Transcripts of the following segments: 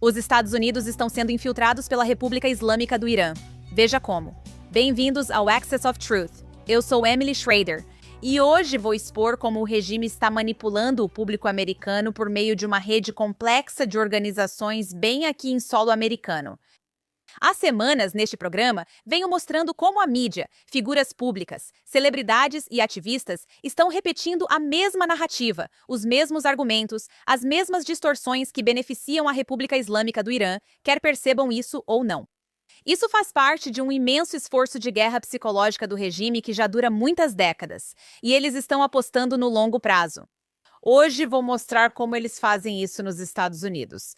Os Estados Unidos estão sendo infiltrados pela República Islâmica do Irã. Veja como. Bem-vindos ao Access of Truth. Eu sou Emily Schrader e hoje vou expor como o regime está manipulando o público americano por meio de uma rede complexa de organizações bem aqui em solo americano. Há semanas, neste programa, venho mostrando como a mídia, figuras públicas, celebridades e ativistas estão repetindo a mesma narrativa, os mesmos argumentos, as mesmas distorções que beneficiam a República Islâmica do Irã, quer percebam isso ou não. Isso faz parte de um imenso esforço de guerra psicológica do regime que já dura muitas décadas, e eles estão apostando no longo prazo. Hoje vou mostrar como eles fazem isso nos Estados Unidos.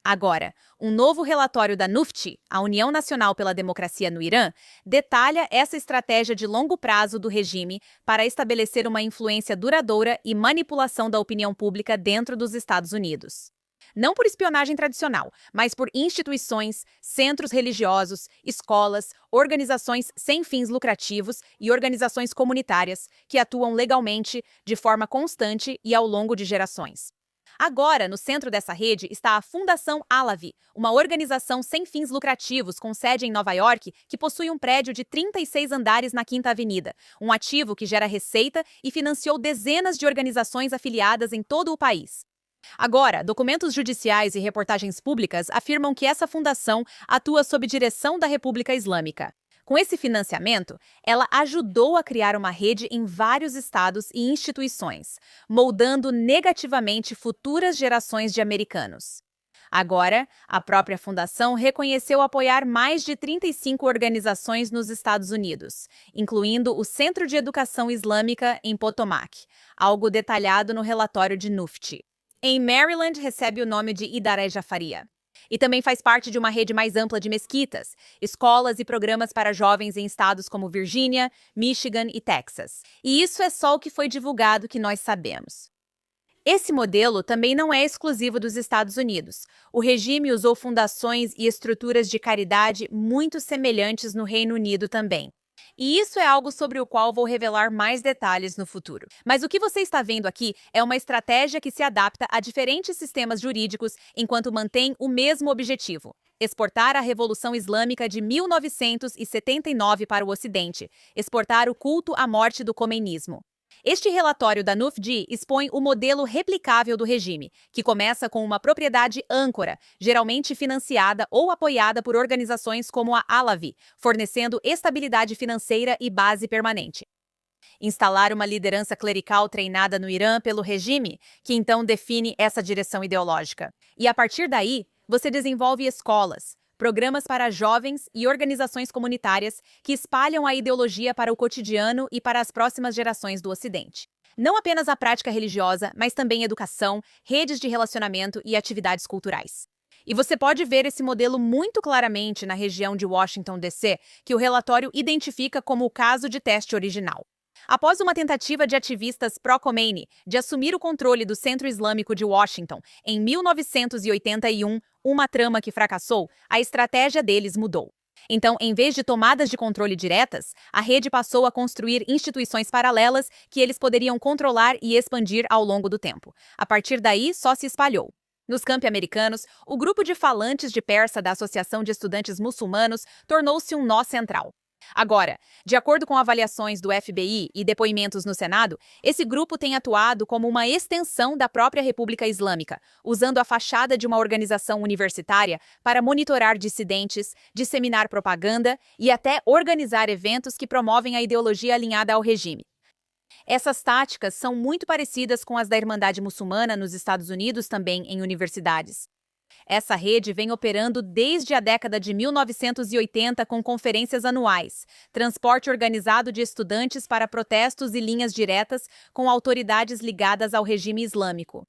Agora, um novo relatório da NUFT, a União Nacional pela Democracia no Irã, detalha essa estratégia de longo prazo do regime para estabelecer uma influência duradoura e manipulação da opinião pública dentro dos Estados Unidos. Não por espionagem tradicional, mas por instituições, centros religiosos, escolas, organizações sem fins lucrativos e organizações comunitárias que atuam legalmente, de forma constante e ao longo de gerações. Agora, no centro dessa rede está a Fundação Alavi, uma organização sem fins lucrativos com sede em Nova York que possui um prédio de 36 andares na Quinta Avenida, um ativo que gera receita e financiou dezenas de organizações afiliadas em todo o país. Agora, documentos judiciais e reportagens públicas afirmam que essa fundação atua sob direção da República Islâmica. Com esse financiamento, ela ajudou a criar uma rede em vários estados e instituições, moldando negativamente futuras gerações de americanos. Agora, a própria fundação reconheceu apoiar mais de 35 organizações nos Estados Unidos, incluindo o Centro de Educação Islâmica em Potomac, algo detalhado no relatório de NUFT. Em Maryland, recebe o nome de Idaré Jafaria. E também faz parte de uma rede mais ampla de mesquitas, escolas e programas para jovens em estados como Virgínia, Michigan e Texas. E isso é só o que foi divulgado que nós sabemos. Esse modelo também não é exclusivo dos Estados Unidos. O regime usou fundações e estruturas de caridade muito semelhantes no Reino Unido também. E isso é algo sobre o qual vou revelar mais detalhes no futuro. Mas o que você está vendo aqui é uma estratégia que se adapta a diferentes sistemas jurídicos enquanto mantém o mesmo objetivo: exportar a Revolução Islâmica de 1979 para o Ocidente, exportar o culto à morte do communismo. Este relatório da NUFD expõe o modelo replicável do regime, que começa com uma propriedade âncora, geralmente financiada ou apoiada por organizações como a Alavi, fornecendo estabilidade financeira e base permanente. Instalar uma liderança clerical treinada no Irã pelo regime, que então define essa direção ideológica. E a partir daí, você desenvolve escolas, programas para jovens e organizações comunitárias que espalham a ideologia para o cotidiano e para as próximas gerações do Ocidente. Não apenas a prática religiosa, mas também educação, redes de relacionamento e atividades culturais. E você pode ver esse modelo muito claramente na região de Washington, D.C., que o relatório identifica como o caso de teste original. Após uma tentativa de ativistas pró-Khomeini de assumir o controle do Centro Islâmico de Washington em 1981, uma trama que fracassou, a estratégia deles mudou. Então, em vez de tomadas de controle diretas, a rede passou a construir instituições paralelas que eles poderiam controlar e expandir ao longo do tempo. A partir daí, só se espalhou. Nos campi americanos, o grupo de falantes de persa da Associação de Estudantes Muçulmanos tornou-se um nó central. Agora, de acordo com avaliações do FBI e depoimentos no Senado, esse grupo tem atuado como uma extensão da própria República Islâmica, usando a fachada de uma organização universitária para monitorar dissidentes, disseminar propaganda e até organizar eventos que promovem a ideologia alinhada ao regime. Essas táticas são muito parecidas com as da Irmandade Muçulmana nos Estados Unidos, também em universidades. Essa rede vem operando desde a década de 1980 com conferências anuais, transporte organizado de estudantes para protestos e linhas diretas com autoridades ligadas ao regime islâmico.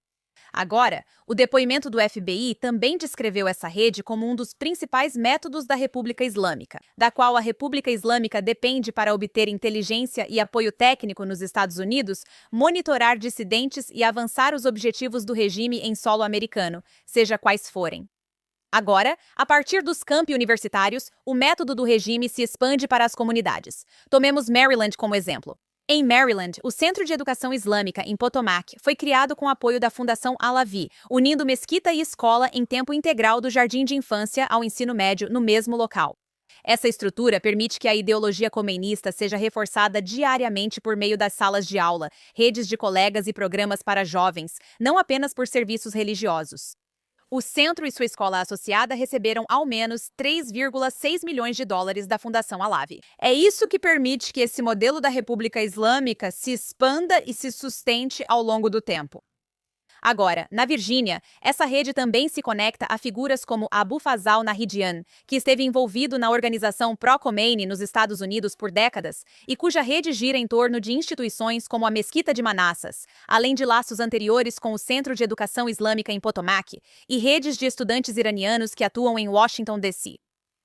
Agora, o depoimento do FBI também descreveu essa rede como um dos principais métodos da República Islâmica, da qual a República Islâmica depende para obter inteligência e apoio técnico nos Estados Unidos, monitorar dissidentes e avançar os objetivos do regime em solo americano, seja quais forem. Agora, a partir dos campi universitários, o método do regime se expande para as comunidades. Tomemos Maryland como exemplo. Em Maryland, o Centro de Educação Islâmica em Potomac foi criado com apoio da Fundação Al-Avi, unindo mesquita e escola em tempo integral do jardim de infância ao ensino médio no mesmo local. Essa estrutura permite que a ideologia comeinista seja reforçada diariamente por meio das salas de aula, redes de colegas e programas para jovens, não apenas por serviços religiosos. O centro e sua escola associada receberam ao menos 3,6 milhões de dólares da Fundação Al-Avi. É isso que permite que esse modelo da República Islâmica se expanda e se sustente ao longo do tempo. Agora, na Virgínia, essa rede também se conecta a figuras como Abu Fazal Nahidyan, que esteve envolvido na organização pró-Khomeini nos Estados Unidos por décadas e cuja rede gira em torno de instituições como a Mesquita de Manassas, além de laços anteriores com o Centro de Educação Islâmica em Potomac e redes de estudantes iranianos que atuam em Washington, D.C.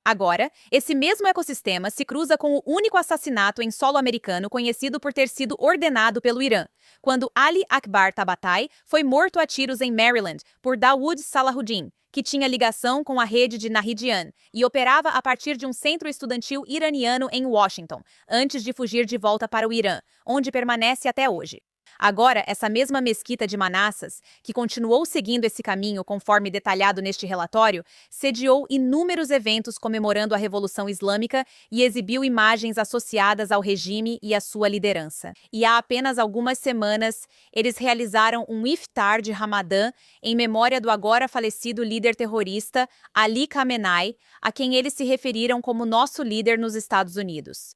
Agora, esse mesmo ecossistema se cruza com o único assassinato em solo americano conhecido por ter sido ordenado pelo Irã, quando Ali Akbar Tabatabai foi morto a tiros em Maryland por Dawood Salahuddin, que tinha ligação com a rede de Nahidyan e operava a partir de um centro estudantil iraniano em Washington, antes de fugir de volta para o Irã, onde permanece até hoje. Agora, essa mesma mesquita de Manassas, que continuou seguindo esse caminho conforme detalhado neste relatório, sediou inúmeros eventos comemorando a Revolução Islâmica e exibiu imagens associadas ao regime e à sua liderança. E há apenas algumas semanas, eles realizaram um iftar de Ramadã em memória do agora falecido líder terrorista Ali Khamenei, a quem eles se referiram como nosso líder nos Estados Unidos.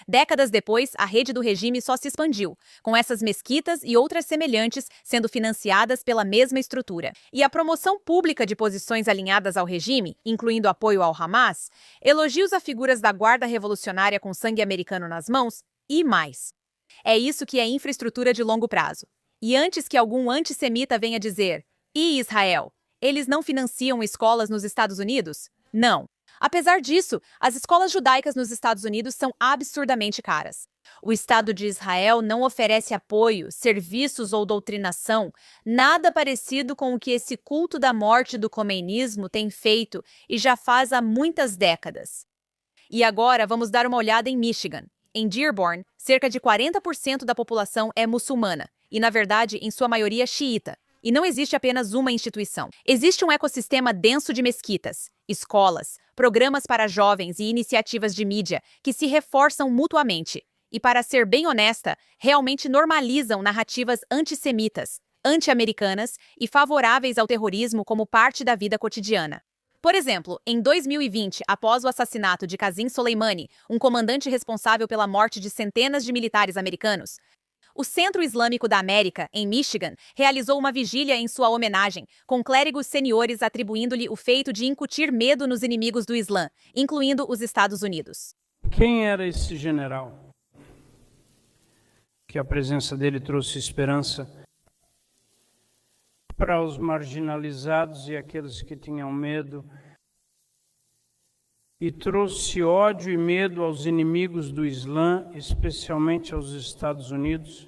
Décadas depois, a rede do regime só se expandiu, com essas mesquitas e outras semelhantes sendo financiadas pela mesma estrutura. E a promoção pública de posições alinhadas ao regime, incluindo apoio ao Hamas, elogios a figuras da Guarda Revolucionária com sangue americano nas mãos e mais. É isso que é infraestrutura de longo prazo. E antes que algum antissemita venha dizer, e Israel, eles não financiam escolas nos Estados Unidos? Não. Apesar disso, as escolas judaicas nos Estados Unidos são absurdamente caras. O Estado de Israel não oferece apoio, serviços ou doutrinação, nada parecido com o que esse culto da morte do khomeinismo tem feito e já faz há muitas décadas. E agora vamos dar uma olhada em Michigan. Em Dearborn, cerca de 40% da população é muçulmana, e na verdade, em sua maioria xiita. E não existe apenas uma instituição. Existe um ecossistema denso de mesquitas, escolas, programas para jovens e iniciativas de mídia que se reforçam mutuamente. E, para ser bem honesta, realmente normalizam narrativas antissemitas, anti-americanas e favoráveis ao terrorismo como parte da vida cotidiana. Por exemplo, em 2020, após o assassinato de Qasem Soleimani, um comandante responsável pela morte de centenas de militares americanos, o Centro Islâmico da América, em Michigan, realizou uma vigília em sua homenagem, com clérigos seniores atribuindo-lhe o feito de incutir medo nos inimigos do Islã, incluindo os Estados Unidos. Quem era esse general? Que a presença dele trouxe esperança para os marginalizados e aqueles que tinham medo, e trouxe ódio e medo aos inimigos do Islã, especialmente aos Estados Unidos.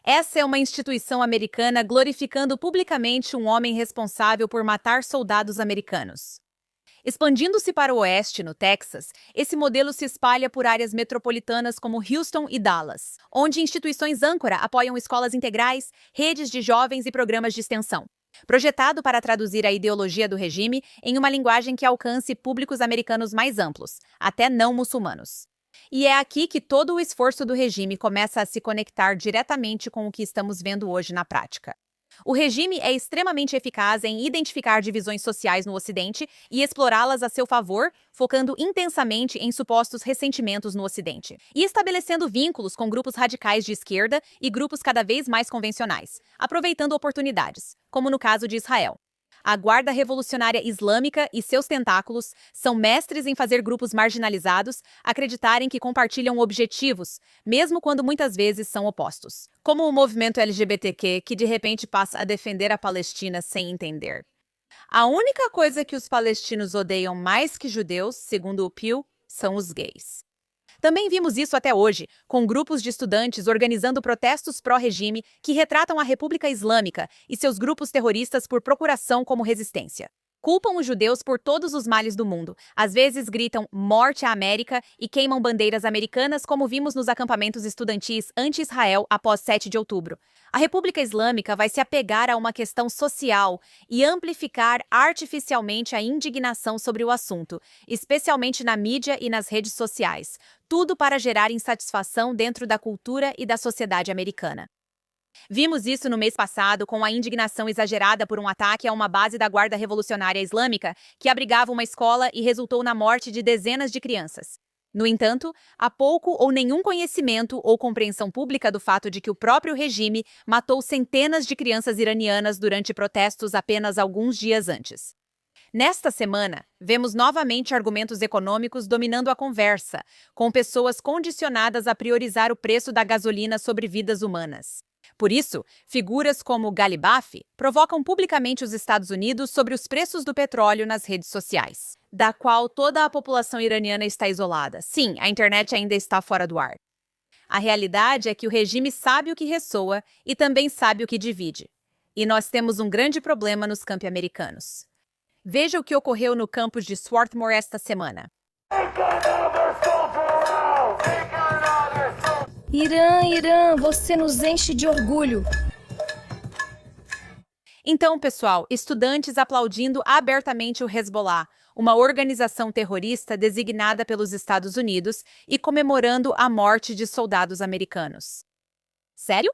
Essa é uma instituição americana glorificando publicamente um homem responsável por matar soldados americanos. Expandindo-se para o oeste, no Texas, esse modelo se espalha por áreas metropolitanas como Houston e Dallas, onde instituições âncora apoiam escolas integrais, redes de jovens e programas de extensão. Projetado para traduzir a ideologia do regime em uma linguagem que alcance públicos americanos mais amplos, até não muçulmanos. E é aqui que todo o esforço do regime começa a se conectar diretamente com o que estamos vendo hoje na prática. O regime é extremamente eficaz em identificar divisões sociais no Ocidente e explorá-las a seu favor, focando intensamente em supostos ressentimentos no Ocidente, e estabelecendo vínculos com grupos radicais de esquerda e grupos cada vez mais convencionais, aproveitando oportunidades, como no caso de Israel. A Guarda Revolucionária Islâmica e seus tentáculos são mestres em fazer grupos marginalizados acreditarem que compartilham objetivos, mesmo quando muitas vezes são opostos. Como o movimento LGBTQ, que de repente passa a defender a Palestina sem entender. A única coisa que os palestinos odeiam mais que judeus, segundo o Pew, são os gays. Também vimos isso até hoje, com grupos de estudantes organizando protestos pró-regime que retratam a República Islâmica e seus grupos terroristas por procuração como resistência. Culpam os judeus por todos os males do mundo. Às vezes gritam morte à América e queimam bandeiras americanas, como vimos nos acampamentos estudantis anti-Israel após 7 de outubro. A República Islâmica vai se apegar a uma questão social e amplificar artificialmente a indignação sobre o assunto, especialmente na mídia e nas redes sociais. Tudo para gerar insatisfação dentro da cultura e da sociedade americana. Vimos isso no mês passado com a indignação exagerada por um ataque a uma base da Guarda Revolucionária Islâmica que abrigava uma escola e resultou na morte de dezenas de crianças. No entanto, há pouco ou nenhum conhecimento ou compreensão pública do fato de que o próprio regime matou centenas de crianças iranianas durante protestos apenas alguns dias antes. Nesta semana, vemos novamente argumentos econômicos dominando a conversa, com pessoas condicionadas a priorizar o preço da gasolina sobre vidas humanas. Por isso, figuras como Galibaf provocam publicamente os Estados Unidos sobre os preços do petróleo nas redes sociais, da qual toda a população iraniana está isolada. Sim, a internet ainda está fora do ar. A realidade é que o regime sabe o que ressoa e também sabe o que divide. E nós temos um grande problema nos campi americanos. Veja o que ocorreu no campus de Swarthmore esta semana. Irã, você nos enche de orgulho. Então, pessoal, estudantes aplaudindo abertamente o Hezbollah, uma organização terrorista designada pelos Estados Unidos e comemorando a morte de soldados americanos. Sério?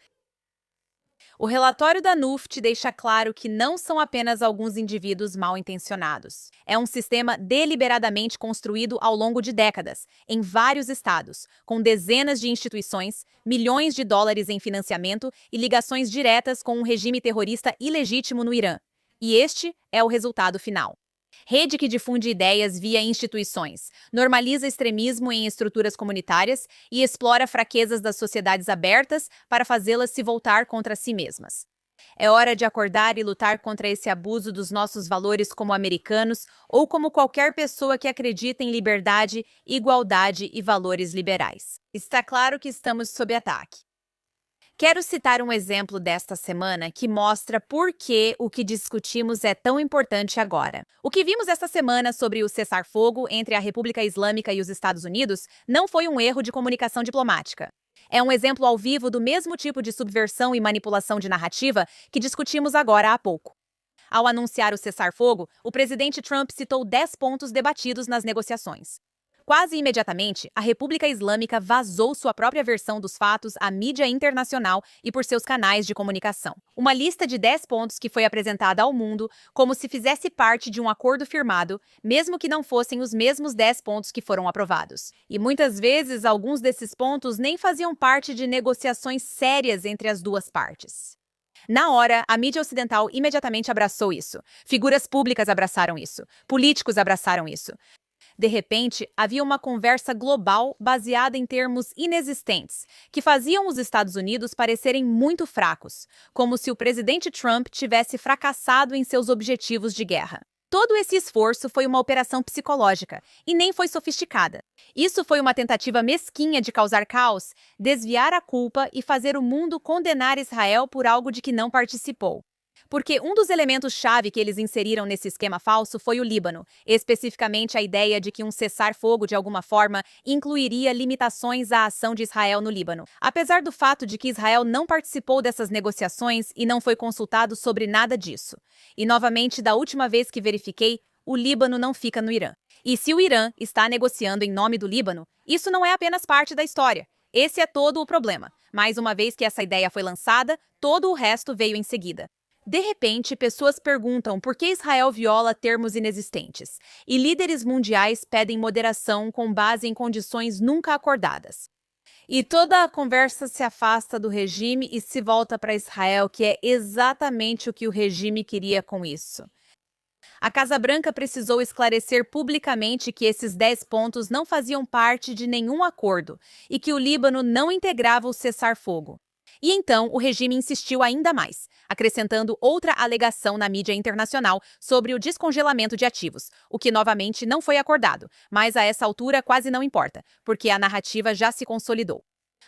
O relatório da NUFT deixa claro que não são apenas alguns indivíduos mal intencionados. É um sistema deliberadamente construído ao longo de décadas, em vários estados, com dezenas de instituições, milhões de dólares em financiamento e ligações diretas com um regime terrorista ilegítimo no Irã. E este é o resultado final. Rede que difunde ideias via instituições, normaliza extremismo em estruturas comunitárias e explora fraquezas das sociedades abertas para fazê-las se voltar contra si mesmas. É hora de acordar e lutar contra esse abuso dos nossos valores como americanos ou como qualquer pessoa que acredita em liberdade, igualdade e valores liberais. Está claro que estamos sob ataque. Quero citar um exemplo desta semana que mostra por que o que discutimos é tão importante agora. O que vimos esta semana sobre o cessar-fogo entre a República Islâmica e os Estados Unidos não foi um erro de comunicação diplomática. É um exemplo ao vivo do mesmo tipo de subversão e manipulação de narrativa que discutimos agora há pouco. Ao anunciar o cessar-fogo, o presidente Trump citou 10 pontos debatidos nas negociações. Quase imediatamente, a República Islâmica vazou sua própria versão dos fatos à mídia internacional e por seus canais de comunicação. Uma lista de 10 pontos que foi apresentada ao mundo como se fizesse parte de um acordo firmado, mesmo que não fossem os mesmos 10 pontos que foram aprovados. E muitas vezes, alguns desses pontos nem faziam parte de negociações sérias entre as duas partes. Na hora, a mídia ocidental imediatamente abraçou isso. Figuras públicas abraçaram isso. Políticos abraçaram isso. De repente, havia uma conversa global baseada em termos inexistentes, que faziam os Estados Unidos parecerem muito fracos, como se o presidente Trump tivesse fracassado em seus objetivos de guerra. Todo esse esforço foi uma operação psicológica, e nem foi sofisticada. Isso foi uma tentativa mesquinha de causar caos, desviar a culpa e fazer o mundo condenar Israel por algo de que não participou. Porque um dos elementos-chave que eles inseriram nesse esquema falso foi o Líbano, especificamente a ideia de que um cessar-fogo de alguma forma incluiria limitações à ação de Israel no Líbano. Apesar do fato de que Israel não participou dessas negociações e não foi consultado sobre nada disso. E novamente, da última vez que verifiquei, o Líbano não fica no Irã. E se o Irã está negociando em nome do Líbano, isso não é apenas parte da história. Esse é todo o problema. Mais uma vez que essa ideia foi lançada, todo o resto veio em seguida. De repente, pessoas perguntam por que Israel viola termos inexistentes, e líderes mundiais pedem moderação com base em condições nunca acordadas. E toda a conversa se afasta do regime e se volta para Israel, que é exatamente o que o regime queria com isso. A Casa Branca precisou esclarecer publicamente que esses 10 pontos não faziam parte de nenhum acordo e que o Líbano não integrava o cessar-fogo. E então o regime insistiu ainda mais, acrescentando outra alegação na mídia internacional sobre o descongelamento de ativos, o que novamente não foi acordado, mas a essa altura quase não importa, porque a narrativa já se consolidou.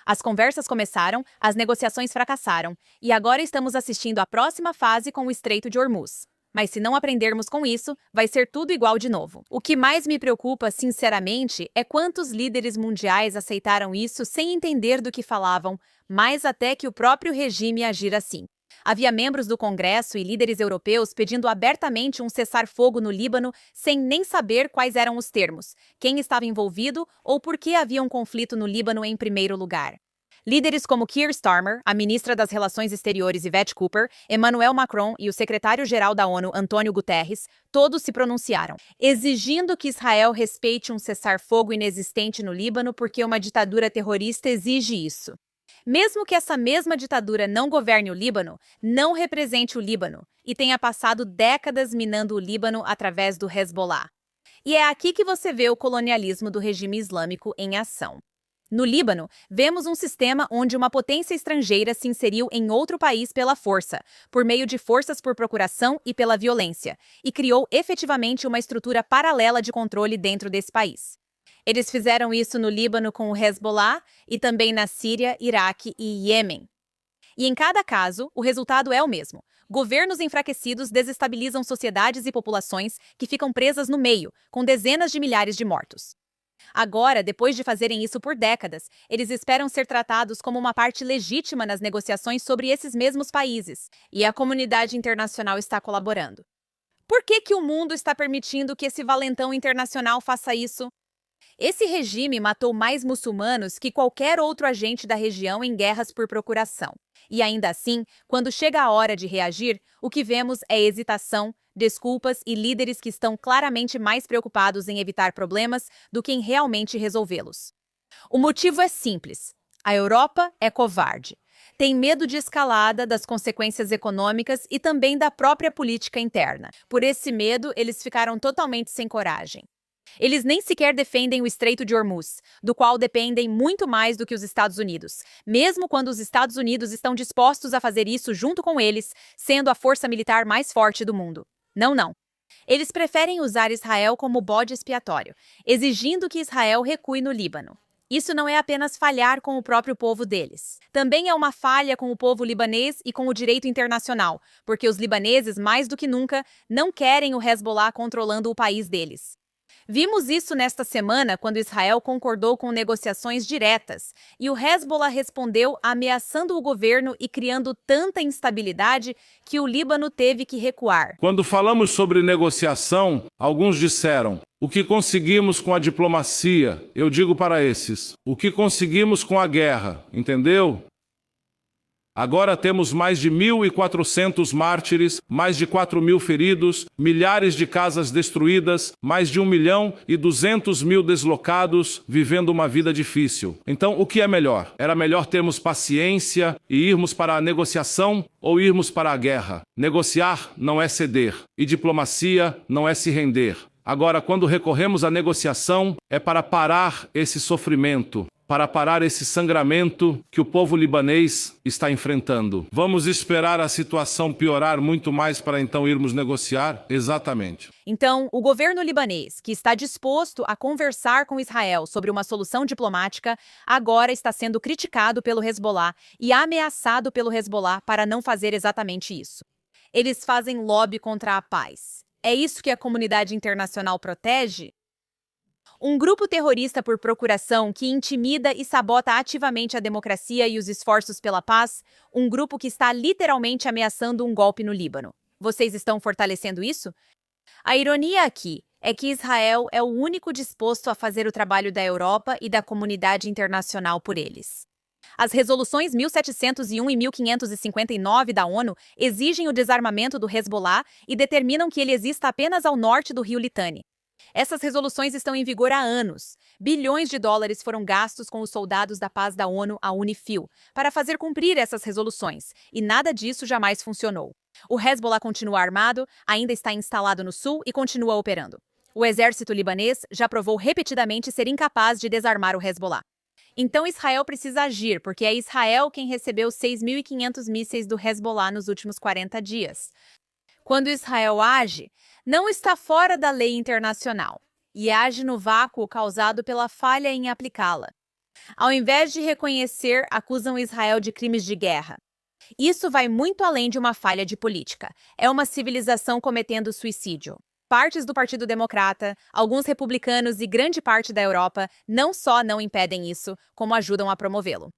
As conversas começaram, as negociações fracassaram, e agora estamos assistindo à próxima fase com o Estreito de Hormuz. Mas se não aprendermos com isso, vai ser tudo igual de novo. O que mais me preocupa, sinceramente, é quantos líderes mundiais aceitaram isso sem entender do que falavam, mais até que o próprio regime agir assim. Havia membros do Congresso e líderes europeus pedindo abertamente um cessar-fogo no Líbano sem nem saber quais eram os termos, quem estava envolvido ou por que havia um conflito no Líbano em primeiro lugar. Líderes como Keir Starmer, a ministra das Relações Exteriores Yvette Cooper, Emmanuel Macron e o secretário-geral da ONU, Antônio Guterres, todos se pronunciaram, exigindo que Israel respeite um cessar-fogo inexistente no Líbano porque uma ditadura terrorista exige isso. Mesmo que essa mesma ditadura não governe o Líbano, não represente o Líbano e tenha passado décadas minando o Líbano através do Hezbollah. E é aqui que você vê o colonialismo do regime islâmico em ação. No Líbano, vemos um sistema onde uma potência estrangeira se inseriu em outro país pela força, por meio de forças por procuração e pela violência, e criou efetivamente uma estrutura paralela de controle dentro desse país. Eles fizeram isso no Líbano com o Hezbollah e também na Síria, Iraque e Iêmen. E em cada caso, o resultado é o mesmo. Governos enfraquecidos desestabilizam sociedades e populações que ficam presas no meio, com dezenas de milhares de mortos. Agora, depois de fazerem isso por décadas, eles esperam ser tratados como uma parte legítima nas negociações sobre esses mesmos países, e a comunidade internacional está colaborando. Por que o mundo está permitindo que esse valentão internacional faça isso? Esse regime matou mais muçulmanos que qualquer outro agente da região em guerras por procuração. E ainda assim, quando chega a hora de reagir, o que vemos é hesitação, desculpas e líderes que estão claramente mais preocupados em evitar problemas do que em realmente resolvê-los. O motivo é simples. A Europa é covarde. Tem medo de escalada, das consequências econômicas e também da própria política interna. Por esse medo, eles ficaram totalmente sem coragem. Eles nem sequer defendem o Estreito de Hormuz, do qual dependem muito mais do que os Estados Unidos, mesmo quando os Estados Unidos estão dispostos a fazer isso junto com eles, sendo a força militar mais forte do mundo. Não. Eles preferem usar Israel como bode expiatório, exigindo que Israel recue no Líbano. Isso não é apenas falhar com o próprio povo deles. Também é uma falha com o povo libanês e com o direito internacional, porque os libaneses, mais do que nunca, não querem o Hezbollah controlando o país deles. Vimos isso nesta semana quando Israel concordou com negociações diretas e o Hezbollah respondeu ameaçando o governo e criando tanta instabilidade que o Líbano teve que recuar. Quando falamos sobre negociação, alguns disseram: o que conseguimos com a diplomacia? Eu digo para esses: o que conseguimos com a guerra? Entendeu? Agora temos mais de 1.400 mártires, mais de 4.000 feridos, milhares de casas destruídas, mais de 1.200.000 deslocados, vivendo uma vida difícil. Então, o que é melhor? Era melhor termos paciência e irmos para a negociação ou irmos para a guerra? Negociar não é ceder, e diplomacia não é se render. Agora, quando recorremos à negociação, é para parar esse sofrimento, para parar esse sangramento que o povo libanês está enfrentando. Vamos esperar a situação piorar muito mais para então irmos negociar? Exatamente. Então, o governo libanês, que está disposto a conversar com Israel sobre uma solução diplomática, agora está sendo criticado pelo Hezbollah e ameaçado pelo Hezbollah para não fazer exatamente isso. Eles fazem lobby contra a paz. É isso que a comunidade internacional protege? Um grupo terrorista por procuração que intimida e sabota ativamente a democracia e os esforços pela paz, um grupo que está literalmente ameaçando um golpe no Líbano. Vocês estão fortalecendo isso? A ironia aqui é que Israel é o único disposto a fazer o trabalho da Europa e da comunidade internacional por eles. As resoluções 1701 e 1559 da ONU exigem o desarmamento do Hezbollah e determinam que ele exista apenas ao norte do rio Litani. Essas resoluções estão em vigor há anos. Bilhões de dólares foram gastos com os soldados da paz da ONU, a UNIFIL, para fazer cumprir essas resoluções, e nada disso jamais funcionou. O Hezbollah continua armado, ainda está instalado no sul e continua operando. O exército libanês já provou repetidamente ser incapaz de desarmar o Hezbollah. Então Israel precisa agir, porque é Israel quem recebeu 6.500 mísseis do Hezbollah nos últimos 40 dias. Quando Israel age, não está fora da lei internacional e age no vácuo causado pela falha em aplicá-la. Ao invés de reconhecer, acusam Israel de crimes de guerra. Isso vai muito além de uma falha de política. É uma civilização cometendo suicídio. Partes do Partido Democrata, alguns republicanos e grande parte da Europa não só não impedem isso, como ajudam a promovê-lo.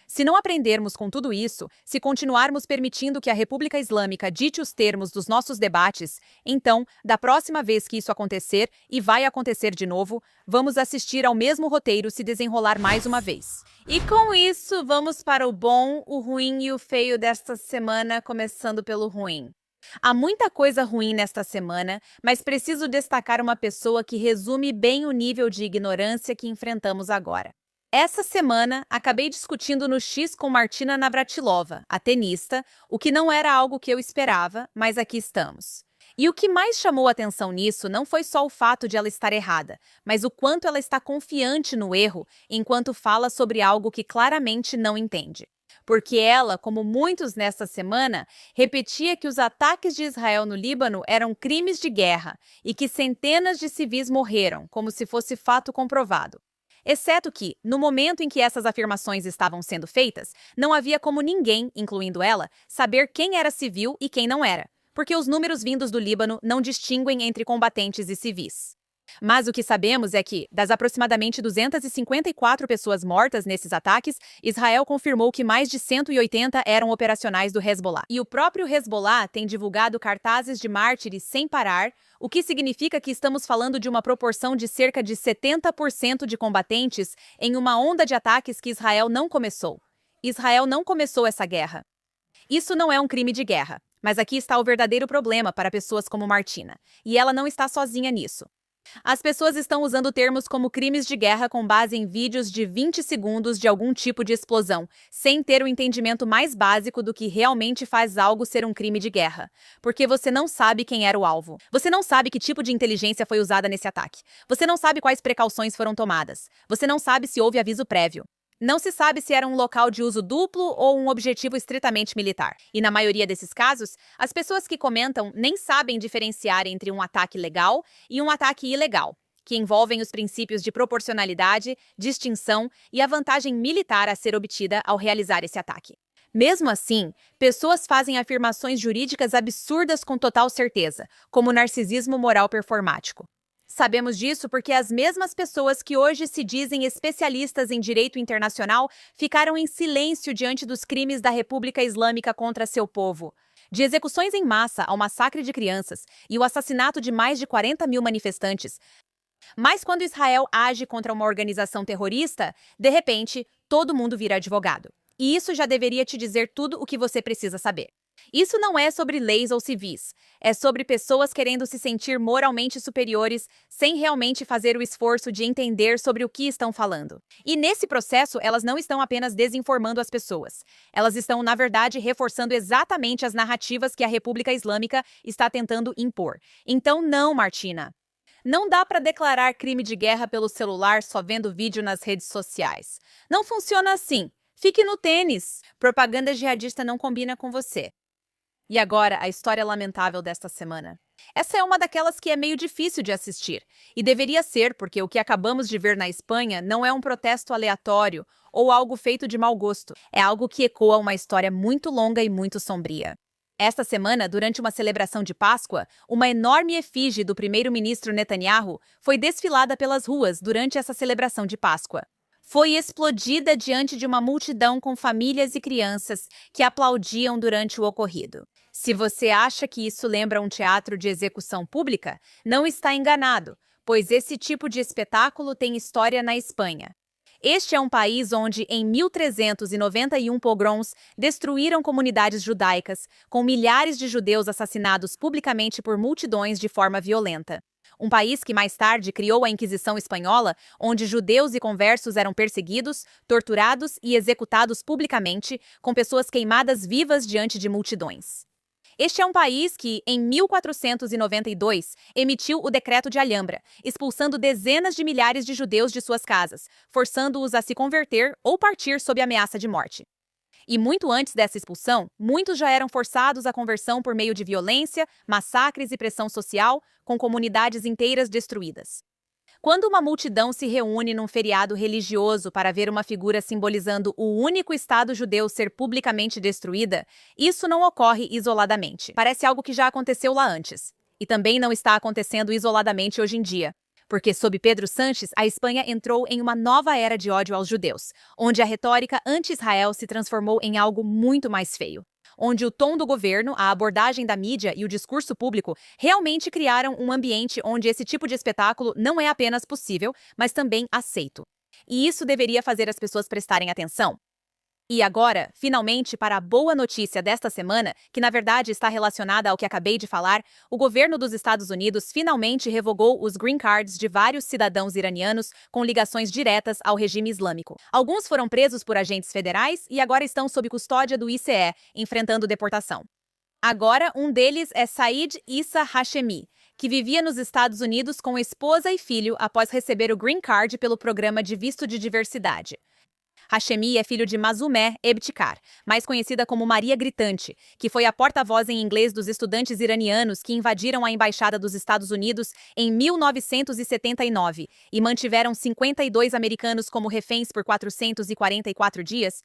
Se não aprendermos com tudo isso, se continuarmos permitindo que a República Islâmica dite os termos dos nossos debates, então, da próxima vez que isso acontecer, e vai acontecer de novo, vamos assistir ao mesmo roteiro se desenrolar mais uma vez. E com isso, vamos para o bom, o ruim e o feio desta semana, começando pelo ruim. Há muita coisa ruim nesta semana, mas preciso destacar uma pessoa que resume bem o nível de ignorância que enfrentamos agora. Essa semana, acabei discutindo no X com Martina Navratilova, a tenista, o que não era algo que eu esperava, mas aqui estamos. E o que mais chamou atenção nisso não foi só o fato de ela estar errada, mas o quanto ela está confiante no erro enquanto fala sobre algo que claramente não entende. Porque ela, como muitos nesta semana, repetia que os ataques de Israel no Líbano eram crimes de guerra e que centenas de civis morreram, como se fosse fato comprovado. Exceto que, no momento em que essas afirmações estavam sendo feitas, não havia como ninguém, incluindo ela, saber quem era civil e quem não era, porque os números vindos do Líbano não distinguem entre combatentes e civis. Mas o que sabemos é que, das aproximadamente 254 pessoas mortas nesses ataques, Israel confirmou que mais de 180 eram operacionais do Hezbollah. E o próprio Hezbollah tem divulgado cartazes de mártires sem parar, o que significa que estamos falando de uma proporção de cerca de 70% de combatentes em uma onda de ataques que Israel não começou. Israel não começou essa guerra. Isso não é um crime de guerra, mas aqui está o verdadeiro problema para pessoas como Martina, e ela não está sozinha nisso. As pessoas estão usando termos como crimes de guerra com base em vídeos de 20 segundos de algum tipo de explosão, sem ter o entendimento mais básico do que realmente faz algo ser um crime de guerra. Porque você não sabe quem era o alvo. Você não sabe que tipo de inteligência foi usada nesse ataque. Você não sabe quais precauções foram tomadas. Você não sabe se houve aviso prévio. Não se sabe se era um local de uso duplo ou um objetivo estritamente militar. E na maioria desses casos, as pessoas que comentam nem sabem diferenciar entre um ataque legal e um ataque ilegal, que envolvem os princípios de proporcionalidade, distinção e a vantagem militar a ser obtida ao realizar esse ataque. Mesmo assim, pessoas fazem afirmações jurídicas absurdas com total certeza, como o narcisismo moral performático. Sabemos disso porque as mesmas pessoas que hoje se dizem especialistas em direito internacional ficaram em silêncio diante dos crimes da República Islâmica contra seu povo. De execuções em massa ao massacre de crianças e o assassinato de mais de 40 mil manifestantes. Mas quando Israel age contra uma organização terrorista, de repente, todo mundo vira advogado. E isso já deveria te dizer tudo o que você precisa saber. Isso não é sobre leis ou civis, é sobre pessoas querendo se sentir moralmente superiores sem realmente fazer o esforço de entender sobre o que estão falando. E nesse processo, elas não estão apenas desinformando as pessoas. Elas estão, na verdade, reforçando exatamente as narrativas que a República Islâmica está tentando impor. Então, não, Martina. Não dá para declarar crime de guerra pelo celular só vendo vídeo nas redes sociais. Não funciona assim. Fique no tênis. Propaganda jihadista não combina com você. E agora, a história lamentável desta semana. Essa é uma daquelas que é meio difícil de assistir. E deveria ser, porque o que acabamos de ver na Espanha não é um protesto aleatório ou algo feito de mau gosto. É algo que ecoa uma história muito longa e muito sombria. Esta semana, durante uma celebração de Páscoa, uma enorme efígie do primeiro-ministro Netanyahu foi desfilada pelas ruas durante essa celebração de Páscoa. Foi explodida diante de uma multidão com famílias e crianças que aplaudiam durante o ocorrido. Se você acha que isso lembra um teatro de execução pública, não está enganado, pois esse tipo de espetáculo tem história na Espanha. Este é um país onde, em 1391 pogroms, destruíram comunidades judaicas, com milhares de judeus assassinados publicamente por multidões de forma violenta. Um país que mais tarde criou a Inquisição Espanhola, onde judeus e conversos eram perseguidos, torturados e executados publicamente, com pessoas queimadas vivas diante de multidões. Este é um país que, em 1492, emitiu o Decreto de Alhambra, expulsando dezenas de milhares de judeus de suas casas, forçando-os a se converter ou partir sob ameaça de morte. E muito antes dessa expulsão, muitos já eram forçados à conversão por meio de violência, massacres e pressão social, com comunidades inteiras destruídas. Quando uma multidão se reúne num feriado religioso para ver uma figura simbolizando o único Estado judeu ser publicamente destruída, isso não ocorre isoladamente. Parece algo que já aconteceu lá antes. E também não está acontecendo isoladamente hoje em dia. Porque, sob Pedro Sánchez, a Espanha entrou em uma nova era de ódio aos judeus, onde a retórica anti-Israel se transformou em algo muito mais feio. Onde o tom do governo, a abordagem da mídia e o discurso público realmente criaram um ambiente onde esse tipo de espetáculo não é apenas possível, mas também aceito. E isso deveria fazer as pessoas prestarem atenção. E agora, finalmente, para a boa notícia desta semana, que na verdade está relacionada ao que acabei de falar, o governo dos Estados Unidos finalmente revogou os green cards de vários cidadãos iranianos com ligações diretas ao regime islâmico. Alguns foram presos por agentes federais e agora estão sob custódia do ICE, enfrentando deportação. Agora, um deles é Said Issa Hashemi, que vivia nos Estados Unidos com esposa e filho após receber o green card pelo programa de visto de diversidade. Hashemi é filho de Mazumeh Ebtikar, mais conhecida como Maria Gritante, que foi a porta-voz em inglês dos estudantes iranianos que invadiram a Embaixada dos Estados Unidos em 1979 e mantiveram 52 americanos como reféns por 444 dias.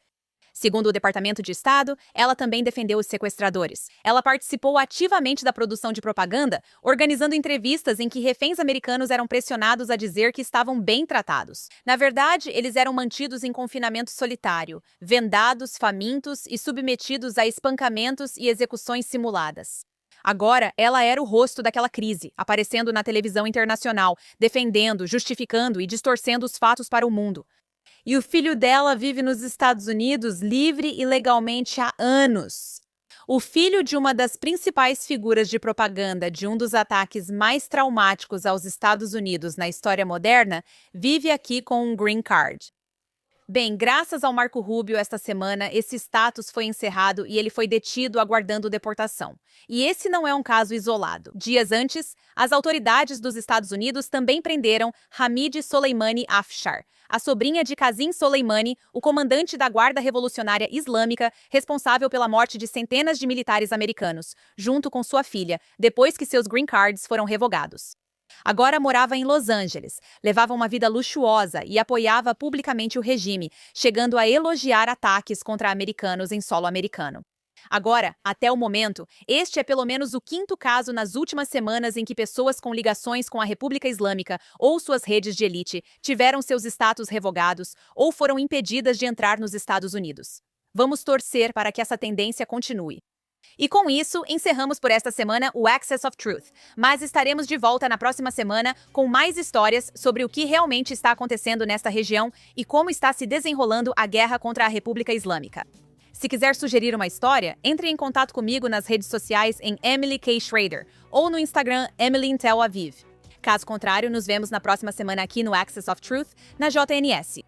Segundo o Departamento de Estado, ela também defendeu os sequestradores. Ela participou ativamente da produção de propaganda, organizando entrevistas em que reféns americanos eram pressionados a dizer que estavam bem tratados. Na verdade, eles eram mantidos em confinamento solitário, vendados, famintos e submetidos a espancamentos e execuções simuladas. Agora, ela era o rosto daquela crise, aparecendo na televisão internacional, defendendo, justificando e distorcendo os fatos para o mundo. E o filho dela vive nos Estados Unidos livre e legalmente há anos. O filho de uma das principais figuras de propaganda de um dos ataques mais traumáticos aos Estados Unidos na história moderna vive aqui com um green card. Bem, graças ao Marco Rubio, esta semana, esse status foi encerrado e ele foi detido aguardando deportação. E esse não é um caso isolado. Dias antes, as autoridades dos Estados Unidos também prenderam Hamid Soleimani Afshar, a sobrinha de Qasem Soleimani, o comandante da Guarda Revolucionária Islâmica, responsável pela morte de centenas de militares americanos, junto com sua filha, depois que seus green cards foram revogados. Agora morava em Los Angeles, levava uma vida luxuosa e apoiava publicamente o regime, chegando a elogiar ataques contra americanos em solo americano. Agora, até o momento, este é pelo menos o 5º caso nas últimas semanas em que pessoas com ligações com a República Islâmica ou suas redes de elite tiveram seus status revogados ou foram impedidas de entrar nos Estados Unidos. Vamos torcer para que essa tendência continue. E com isso, encerramos por esta semana o Access of Truth, mas estaremos de volta na próxima semana com mais histórias sobre o que realmente está acontecendo nesta região e como está se desenrolando a guerra contra a República Islâmica. Se quiser sugerir uma história, entre em contato comigo nas redes sociais em Emily K. Schrader ou no Instagram Emily in Tel Aviv. Caso contrário, nos vemos na próxima semana aqui no Access of Truth, na JNS.